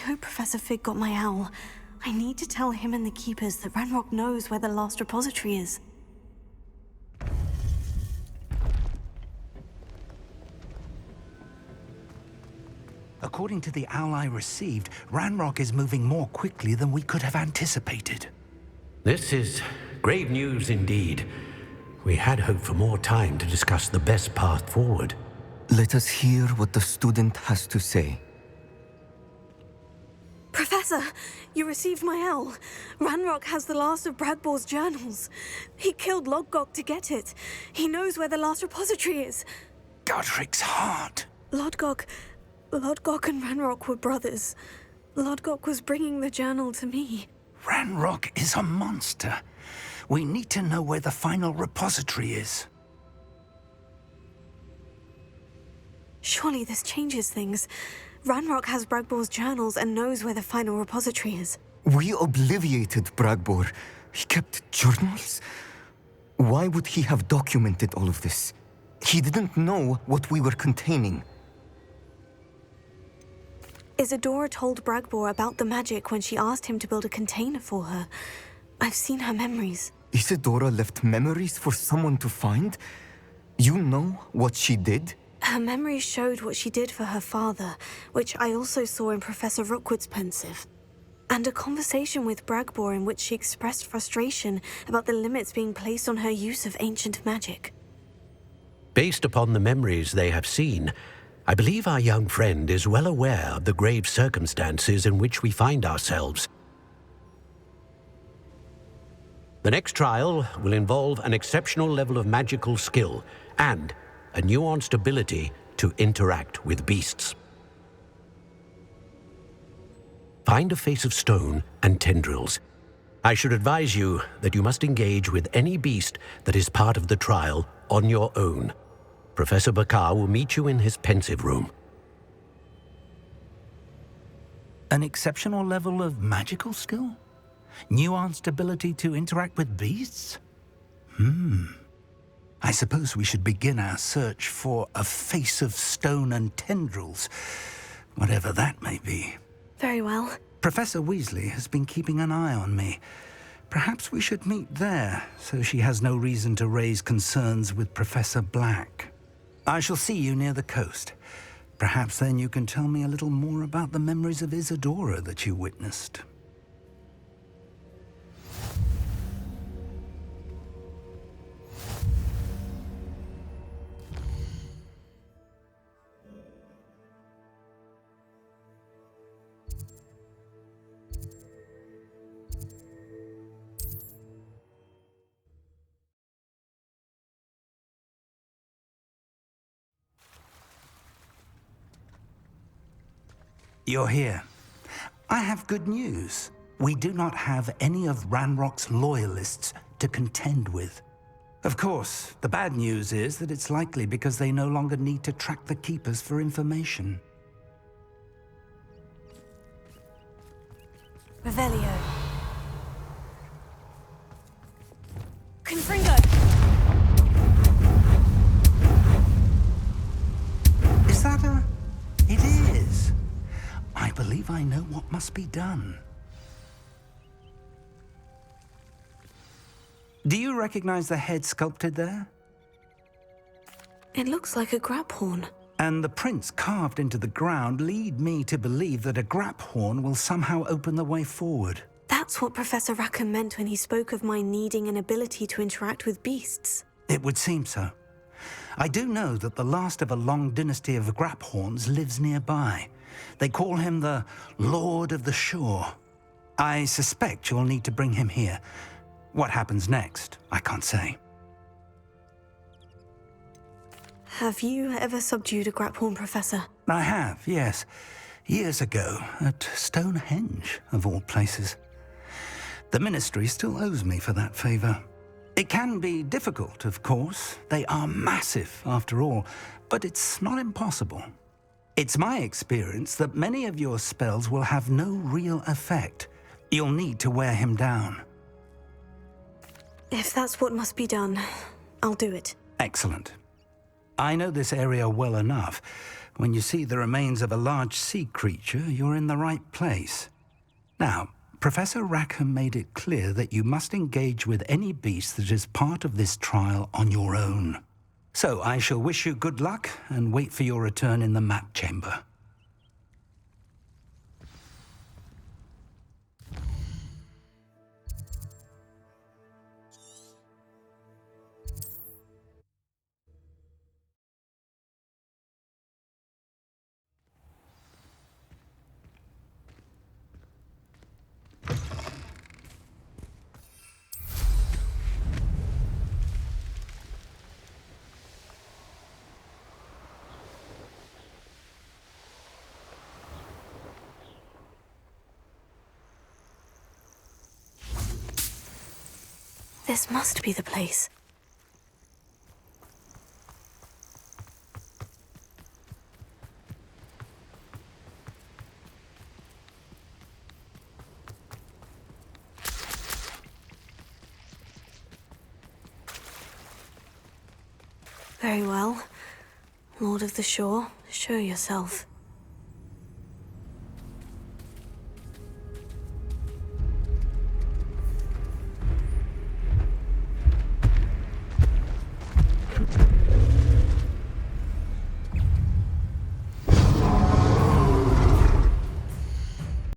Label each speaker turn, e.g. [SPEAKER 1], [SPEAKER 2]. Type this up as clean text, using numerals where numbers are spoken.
[SPEAKER 1] hope Professor Fig got my owl. I need to tell him and the Keepers that Ranrock knows where the last repository is.
[SPEAKER 2] According to the owl I received, Ranrock is moving more quickly than we could have anticipated.
[SPEAKER 3] This is grave news indeed. We had hoped for more time to discuss the best path forward.
[SPEAKER 4] Let us hear what the student has to say.
[SPEAKER 1] Professor, you received my owl. Ranrock has the last of Bragbor's journals. He killed Lodgok to get it. He knows where the last repository is.
[SPEAKER 2] Godric's heart.
[SPEAKER 1] Lodgok and Ranrock were brothers. Lodgok was bringing the journal to me.
[SPEAKER 2] Ranrock is a monster. We need to know where the final repository is.
[SPEAKER 1] Surely this changes things. Ranrock has Bragbor's journals and knows where the final repository is.
[SPEAKER 4] We obliviated Bragbor. He kept journals? Why would he have documented all of this? He didn't know what we were containing.
[SPEAKER 1] Isadora told Bragbor about the magic when she asked him to build a container for her. I've seen her memories.
[SPEAKER 4] Isadora left memories for someone to find? You know what she did?
[SPEAKER 1] Her memories showed what she did for her father, which I also saw in Professor Rookwood's pensive. And a conversation with Bragbor in which she expressed frustration about the limits being placed on her use of ancient magic.
[SPEAKER 3] Based upon the memories they have seen, I believe our young friend is well aware of the grave circumstances in which we find ourselves. The next trial will involve an exceptional level of magical skill and a nuanced ability to interact with beasts. Find a face of stone and tendrils. I should advise you that you must engage with any beast that is part of the trial on your own. Professor Bakar will meet you in his pensive room.
[SPEAKER 2] An exceptional level of magical skill? Nuanced ability to interact with beasts? I suppose we should begin our search for a face of stone and tendrils, whatever that may be.
[SPEAKER 1] Very well.
[SPEAKER 2] Professor Weasley has been keeping an eye on me. Perhaps we should meet there, so she has no reason to raise concerns with Professor Black. I shall see you near the coast. Perhaps then you can tell me a little more about the memories of Isadora that you witnessed. You're here. I have good news. We do not have any of Ranrock's loyalists to contend with. Of course, the bad news is that it's likely because they no longer need to track the Keepers for information.
[SPEAKER 1] Revelio. Confringo!
[SPEAKER 2] Is that a... It is. I believe I know what must be done. Do you recognize the head sculpted there?
[SPEAKER 1] It looks like a graphorn.
[SPEAKER 2] And the prints carved into the ground lead me to believe that a graphorn will somehow open the way forward.
[SPEAKER 1] That's what Professor Rackham meant when he spoke of my needing an ability to interact with beasts.
[SPEAKER 2] It would seem so. I do know that the last of a long dynasty of graphorns lives nearby. They call him the Lord of the Shore. I suspect you'll need to bring him here. What happens next, I can't say.
[SPEAKER 1] Have you ever subdued a graphorn, Professor?
[SPEAKER 2] I have, yes. Years ago, at Stonehenge, of all places. The Ministry still owes me for that favor. It can be difficult, of course. They are massive, after all, but it's not impossible. It's my experience that many of your spells will have no real effect. You'll need to wear him down.
[SPEAKER 1] If that's what must be done, I'll do it.
[SPEAKER 2] Excellent. I know this area well enough. When you see the remains of a large sea creature, you're in the right place. Now, Professor Rackham made it clear that you must engage with any beast that is part of this trial on your own. So I shall wish you good luck and wait for your return in the map chamber.
[SPEAKER 1] This must be the place. Very well. Lord of the Shore, show yourself.